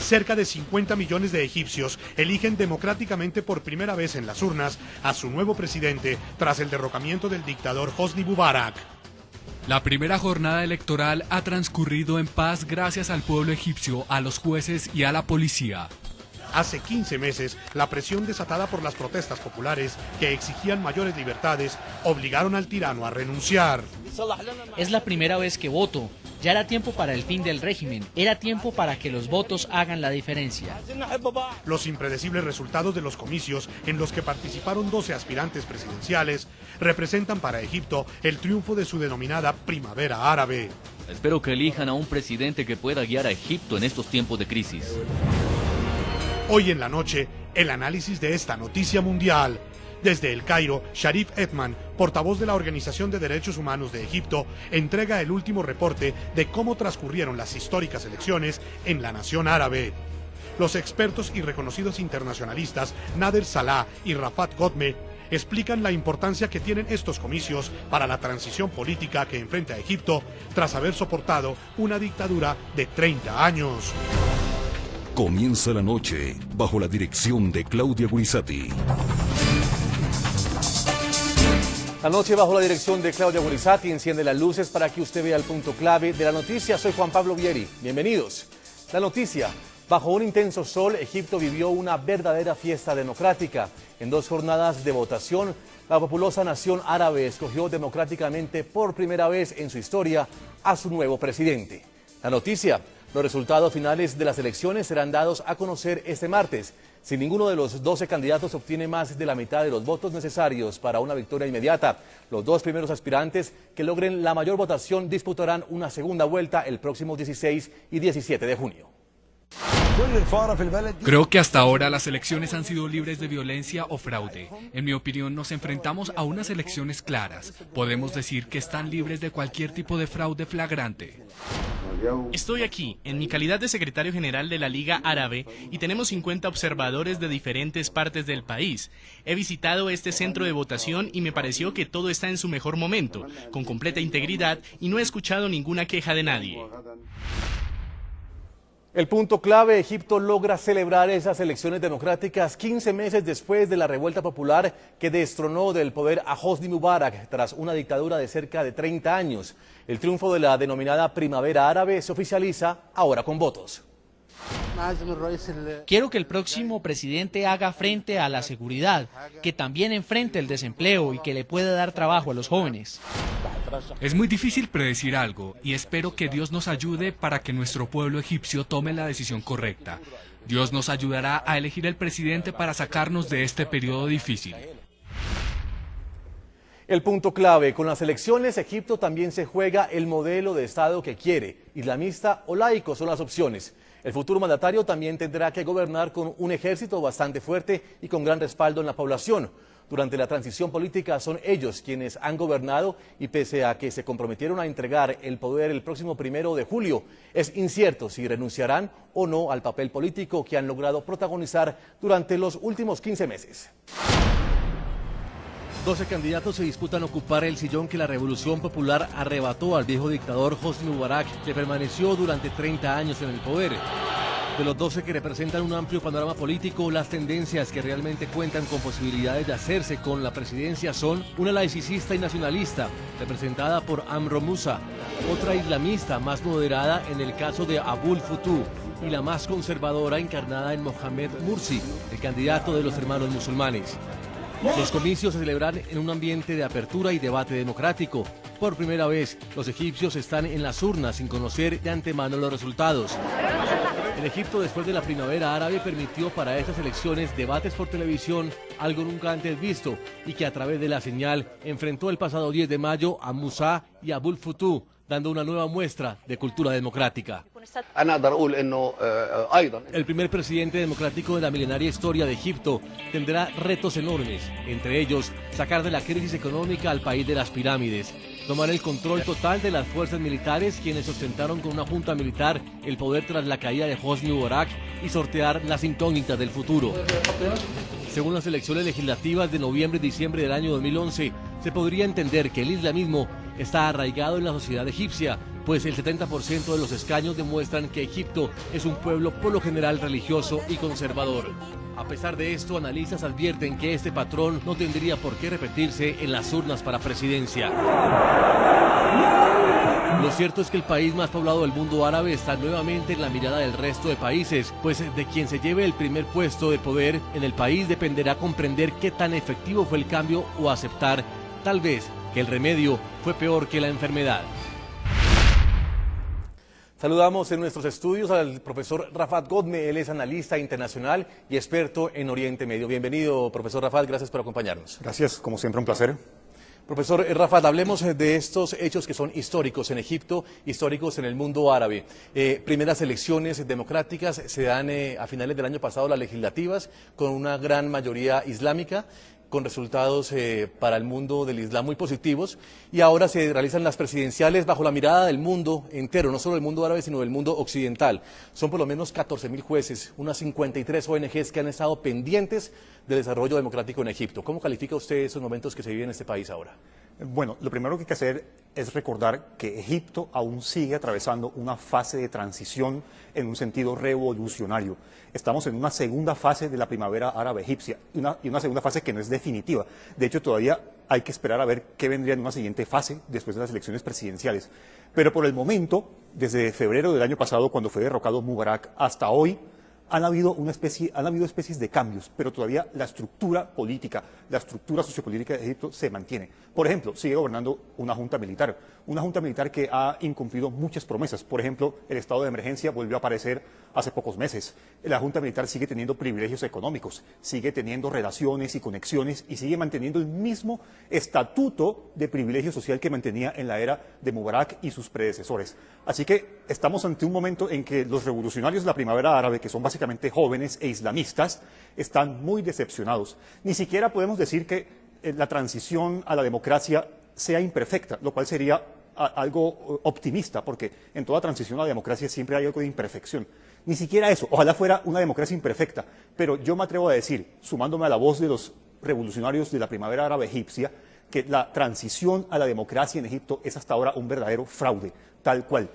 Cerca de 50 millones de egipcios eligen democráticamente por primera vez en las urnas a su nuevo presidente tras el derrocamiento del dictador Hosni Mubarak. La primera jornada electoral ha transcurrido en paz gracias al pueblo egipcio, a los jueces y a la policía. Hace 15 meses, la presión desatada por las protestas populares que exigían mayores libertades obligaron al tirano a renunciar. Es la primera vez que voto. Ya era tiempo para el fin del régimen. Era tiempo para que los votos hagan la diferencia. Los impredecibles resultados de los comicios, en los que participaron 12 aspirantes presidenciales, representan para Egipto el triunfo de su denominada primavera árabe. Espero que elijan a un presidente que pueda guiar a Egipto en estos tiempos de crisis. Hoy en la noche, el análisis de esta noticia mundial. Desde El Cairo, Sharif Etman, portavoz de la Organización de Derechos Humanos de Egipto, entrega el último reporte de cómo transcurrieron las históricas elecciones en la nación árabe. Los expertos y reconocidos internacionalistas Nader Salah y Rafat Godme explican la importancia que tienen estos comicios para la transición política que enfrenta Egipto tras haber soportado una dictadura de 30 años. Comienza la noche bajo la dirección de Claudia Gurizati. La noche bajo la dirección de Claudia Gurizati enciende las luces para que usted vea el punto clave de la noticia. Soy Juan Pablo Vieri. Bienvenidos. La noticia. Bajo un intenso sol, Egipto vivió una verdadera fiesta democrática. En 2 jornadas de votación, la populosa nación árabe escogió democráticamente por primera vez en su historia a su nuevo presidente. La noticia. Los resultados finales de las elecciones serán dados a conocer este martes. Si ninguno de los 12 candidatos obtiene más de la mitad de los votos necesarios para una victoria inmediata, los 2 primeros aspirantes que logren la mayor votación disputarán una segunda vuelta el próximo 16 y 17 de junio. Creo que hasta ahora las elecciones han sido libres de violencia o fraude. En mi opinión, nos enfrentamos a unas elecciones claras. Podemos decir que están libres de cualquier tipo de fraude flagrante. Estoy aquí, en mi calidad de secretario general de la Liga Árabe, y tenemos 50 observadores de diferentes partes del país. He visitado este centro de votación y me pareció que todo está en su mejor momento, con completa integridad, y no he escuchado ninguna queja de nadie. El punto clave, Egipto logra celebrar esas elecciones democráticas 15 meses después de la revuelta popular que destronó del poder a Hosni Mubarak tras una dictadura de cerca de 30 años. El triunfo de la denominada primavera árabe se oficializa ahora con votos. Quiero que el próximo presidente haga frente a la seguridad, que también enfrente el desempleo y que le pueda dar trabajo a los jóvenes. Es muy difícil predecir algo y espero que Dios nos ayude para que nuestro pueblo egipcio tome la decisión correcta. Dios nos ayudará a elegir el presidente para sacarnos de este periodo difícil. El punto clave, con las elecciones, Egipto también se juega el modelo de Estado que quiere. Islamista o laico son las opciones. El futuro mandatario también tendrá que gobernar con un ejército bastante fuerte y con gran respaldo en la población. Durante la transición política son ellos quienes han gobernado y pese a que se comprometieron a entregar el poder el próximo 1 de julio, es incierto si renunciarán o no al papel político que han logrado protagonizar durante los últimos 15 meses. 12 candidatos se disputan ocupar el sillón que la Revolución Popular arrebató al viejo dictador Hosni Mubarak, que permaneció durante 30 años en el poder. De los 12 que representan un amplio panorama político, las tendencias que realmente cuentan con posibilidades de hacerse con la presidencia son una laicista y nacionalista, representada por Amro Moussa, otra islamista más moderada en el caso de Abul Futu, y la más conservadora encarnada en Mohamed Mursi, el candidato de los hermanos musulmanes. Los comicios se celebran en un ambiente de apertura y debate democrático. Por primera vez, los egipcios están en las urnas sin conocer de antemano los resultados. El Egipto, después de la primavera árabe, permitió para estas elecciones debates por televisión, algo nunca antes visto, y que a través de la señal enfrentó el pasado 10 de mayo a Moussa y a Abul Futu, dando una nueva muestra de cultura democrática. El primer presidente democrático de la milenaria historia de Egipto tendrá retos enormes, entre ellos sacar de la crisis económica al país de las pirámides, tomar el control total de las fuerzas militares, quienes ostentaron con una junta militar el poder tras la caída de Hosni Mubarak, y sortear las incógnitas del futuro. Según las elecciones legislativas de noviembre y diciembre del año 2011, se podría entender que el islamismo está arraigado en la sociedad egipcia, pues el 70% de los escaños demuestran que Egipto es un pueblo por lo general religioso y conservador. A pesar de esto, analistas advierten que este patrón no tendría por qué repetirse en las urnas para presidencia. Lo cierto es que el país más poblado del mundo árabe está nuevamente en la mirada del resto de países, pues de quien se lleve el primer puesto de poder en el país dependerá comprender qué tan efectivo fue el cambio o aceptar, tal vez, que el remedio fue peor que la enfermedad. Saludamos en nuestros estudios al profesor Rafat Godme, él es analista internacional y experto en Oriente Medio. Bienvenido, profesor Rafat, gracias por acompañarnos. Gracias, como siempre un placer. Profesor Rafat, hablemos de estos hechos que son históricos en Egipto, históricos en el mundo árabe. Primeras elecciones democráticas se dan a finales del año pasado, las legislativas, con una gran mayoría islámica, con resultados para el mundo del Islam muy positivos, y ahora se realizan las presidenciales bajo la mirada del mundo entero, no solo del mundo árabe, sino del mundo occidental. Son por lo menos 14.000 jueces, unas 53 ONGs que han estado pendientes del desarrollo democrático en Egipto. ¿Cómo califica usted esos momentos que se viven en este país ahora? Bueno, lo primero que hay que hacer es recordar que Egipto aún sigue atravesando una fase de transición en un sentido revolucionario. Estamos en una segunda fase de la primavera árabe egipcia, y una segunda fase que no es definitiva. De hecho, todavía hay que esperar a ver qué vendría en una siguiente fase después de las elecciones presidenciales. Pero por el momento, desde febrero del año pasado, cuando fue derrocado Mubarak, hasta hoy, han habido especies de cambios, pero todavía la estructura política, la estructura sociopolítica de Egipto se mantiene. Por ejemplo, sigue gobernando una junta militar que ha incumplido muchas promesas. Por ejemplo, el estado de emergencia volvió a aparecer hace pocos meses. La junta militar sigue teniendo privilegios económicos, sigue teniendo relaciones y conexiones y sigue manteniendo el mismo estatuto de privilegio social que mantenía en la era de Mubarak y sus predecesores. Así que estamos ante un momento en que los revolucionarios de la primavera árabe, que son básicamente jóvenes e islamistas, están muy decepcionados. Ni siquiera podemos decir que la transición a la democracia sea imperfecta, lo cual sería algo optimista, porque en toda transición a la democracia siempre hay algo de imperfección. Ni siquiera eso, ojalá fuera una democracia imperfecta, pero yo me atrevo a decir, sumándome a la voz de los revolucionarios de la primavera árabe egipcia, que la transición a la democracia en Egipto es hasta ahora un verdadero fraude, tal cual,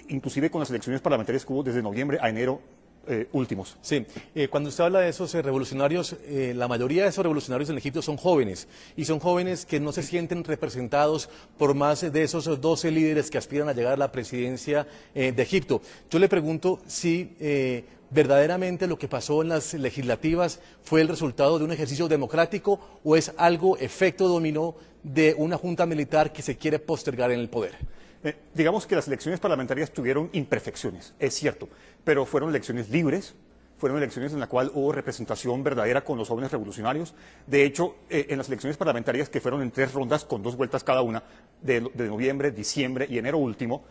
inclusive con las elecciones parlamentarias que hubo desde noviembre a enero últimos. Sí, cuando usted habla de esos revolucionarios, la mayoría de esos revolucionarios en Egipto son jóvenes, y son jóvenes que no se sienten representados por más de esos 12 líderes que aspiran a llegar a la presidencia de Egipto. Yo le pregunto si verdaderamente lo que pasó en las legislativas fue el resultado de un ejercicio democrático o es algo efecto dominó de una junta militar que se quiere postergar en el poder. Digamos que las elecciones parlamentarias tuvieron imperfecciones, es cierto, pero fueron elecciones libres, fueron elecciones en las cuales hubo representación verdadera con los jóvenes revolucionarios. De hecho, en las elecciones parlamentarias, que fueron en 3 rondas con 2 vueltas cada una, de noviembre, diciembre y enero último,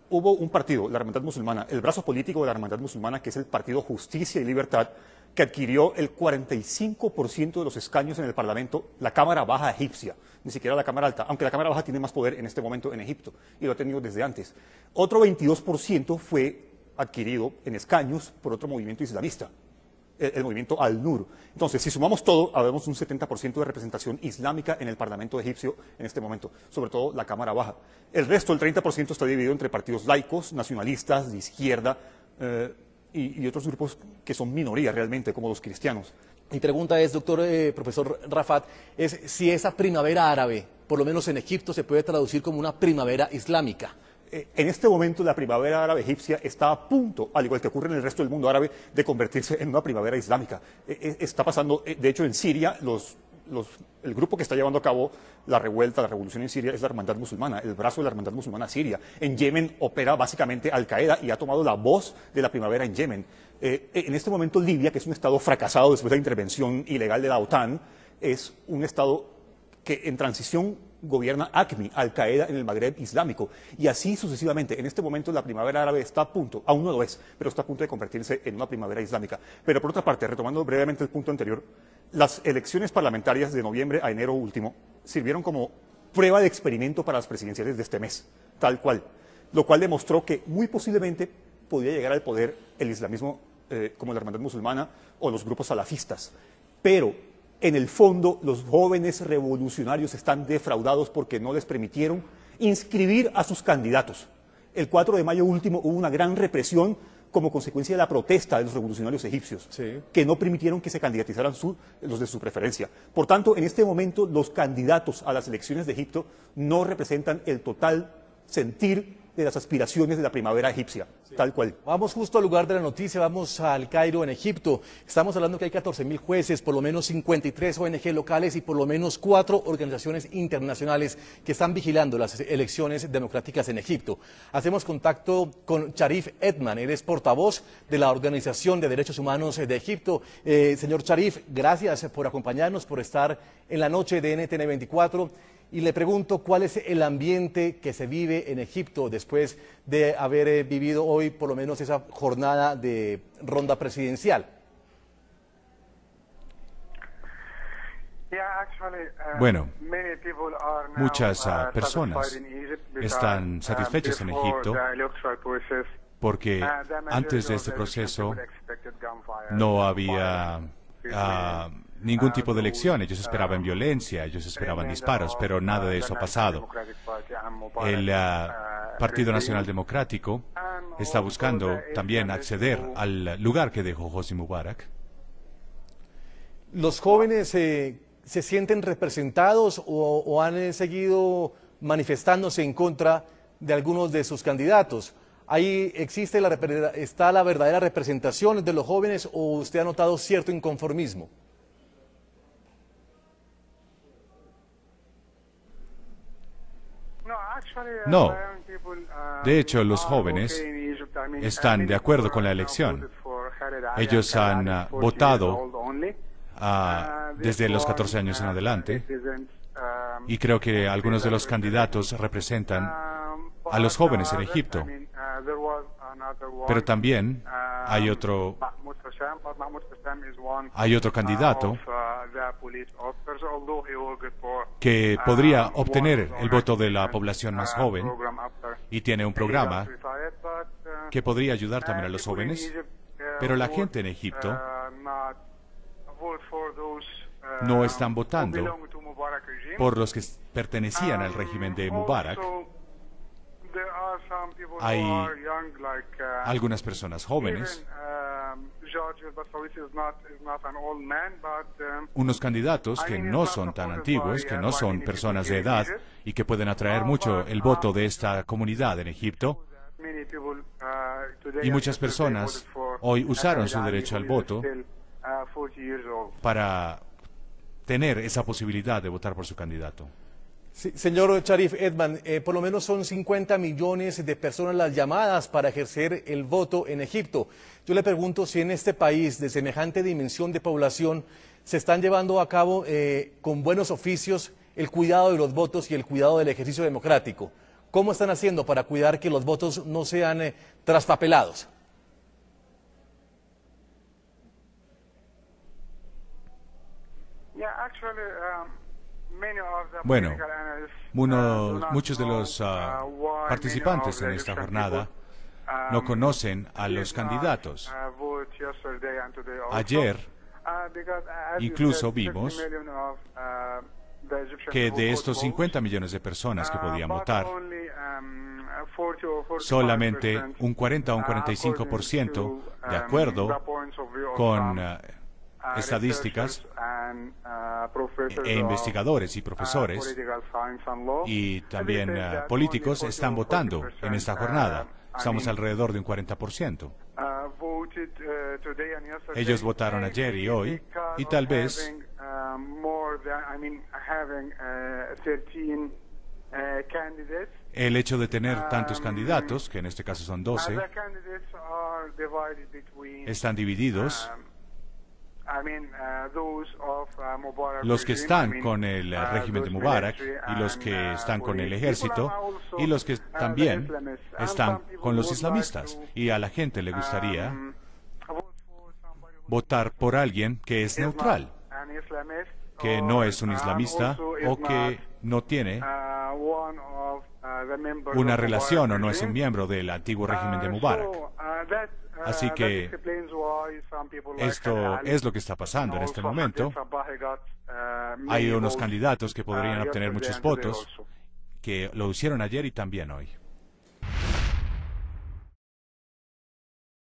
hubo un partido, la Hermandad Musulmana, el brazo político de la Hermandad Musulmana, que es el Partido Justicia y Libertad, que adquirió el 45% de los escaños en el Parlamento, la Cámara Baja egipcia, ni siquiera la Cámara Alta, aunque la Cámara Baja tiene más poder en este momento en Egipto, y lo ha tenido desde antes. Otro 22% fue adquirido en escaños por otro movimiento islamista, el movimiento Al-Nur. Entonces, si sumamos todo, habemos un 70% de representación islámica en el Parlamento egipcio en este momento, sobre todo la Cámara Baja. El resto, el 30%, está dividido entre partidos laicos, nacionalistas, de izquierda, y otros grupos que son minoría realmente, como los cristianos. Mi pregunta es, doctor profesor Rafat, es si esa primavera árabe, por lo menos en Egipto, se puede traducir como una primavera islámica. En este momento la primavera árabe egipcia está a punto, al igual que ocurre en el resto del mundo árabe, de convertirse en una primavera islámica. Está pasando, de hecho en Siria, el grupo que está llevando a cabo la revuelta, la revolución en Siria, es la Hermandad Musulmana, el brazo de la Hermandad Musulmana siria. En Yemen opera básicamente Al-Qaeda y ha tomado la voz de la primavera en Yemen. En este momento Libia, que es un estado fracasado después de la intervención ilegal de la OTAN, es un estado que en transición gobierna AQMI, Al-Qaeda en el Magreb islámico, y así sucesivamente. En este momento la primavera árabe está a punto, aún no lo es, pero está a punto de convertirse en una primavera islámica. Pero por otra parte, retomando brevemente el punto anterior, las elecciones parlamentarias de noviembre a enero último sirvieron como prueba de experimento para las presidenciales de este mes, tal cual, lo cual demostró que muy posiblemente podía llegar al poder el islamismo como la Hermandad Musulmana o los grupos salafistas, pero en el fondo los jóvenes revolucionarios están defraudados porque no les permitieron inscribir a sus candidatos. El 4 de mayo último hubo una gran represión como consecuencia de la protesta de los revolucionarios egipcios, que no permitieron que se candidatizaran los de su preferencia. Por tanto, en este momento, los candidatos a las elecciones de Egipto no representan el total sentir de las aspiraciones de la primavera egipcia, tal cual. Vamos justo al lugar de la noticia, vamos al Cairo, en Egipto. Estamos hablando que hay 14.000 jueces, por lo menos 53 ONG locales y por lo menos 4 organizaciones internacionales que están vigilando las elecciones democráticas en Egipto. Hacemos contacto con Sharif Edman, él es portavoz de la Organización de Derechos Humanos de Egipto. Señor Sharif, gracias por acompañarnos, por estar en la noche de NTN 24. Y le pregunto cuál es el ambiente que se vive en Egipto después de haber vivido hoy por lo menos esa jornada de ronda presidencial. Bueno, muchas personas están satisfechas en Egipto porque antes de este proceso no había ningún tipo de elección. Ellos esperaban violencia, ellos esperaban disparos, pero nada de eso ha pasado. El Partido Nacional Democrático está buscando también acceder al lugar que dejó Hosni Mubarak. ¿Los jóvenes se sienten representados o han seguido manifestándose en contra de algunos de sus candidatos? ¿Ahí está la verdadera representación de los jóvenes o usted ha notado cierto inconformismo? No, de hecho los jóvenes están de acuerdo con la elección. Ellos han votado desde los 14 años en adelante y creo que algunos de los candidatos representan a los jóvenes en Egipto. Pero también hay otro candidato que podría obtener el voto de la población más joven y tiene un programa que podría ayudar también a los jóvenes, pero la gente en Egipto no están votando por los que pertenecían al régimen de Mubarak. Hay algunas personas jóvenes, unos candidatos que no son tan antiguos, que no son personas de edad y que pueden atraer mucho el voto de esta comunidad en Egipto. Y muchas personas hoy usaron su derecho al voto para tener esa posibilidad de votar por su candidato. Sí, señor Sharif Edman, por lo menos son 50 millones de personas las llamadas para ejercer el voto en Egipto. Yo le pregunto si en este país de semejante dimensión de población se están llevando a cabo con buenos oficios el cuidado de los votos y el cuidado del ejercicio democrático. ¿Cómo están haciendo para cuidar que los votos no sean traspapelados? Bueno, muchos de los participantes en esta jornada no conocen a los candidatos. Ayer incluso vimos que de estos 50 millones de personas que podían votar, solamente un 40 o un 45%, de acuerdo con estadísticas e investigadores y profesores y también políticos están votando en esta jornada. Estamos alrededor de un 40%. Ellos votaron ayer y hoy y tal vez el hecho de tener tantos candidatos, que en este caso son 12, están divididos. Los que están con el régimen de Mubarak y los que están con el ejército y los que también están con los islamistas. Y a la gente le gustaría votar por alguien que es neutral, que no es un islamista o que no tiene una relación o no es un miembro del antiguo régimen de Mubarak. Así que esto es lo que está pasando en este momento. Hay unos candidatos que podrían obtener muchos votos que lo hicieron ayer y también hoy.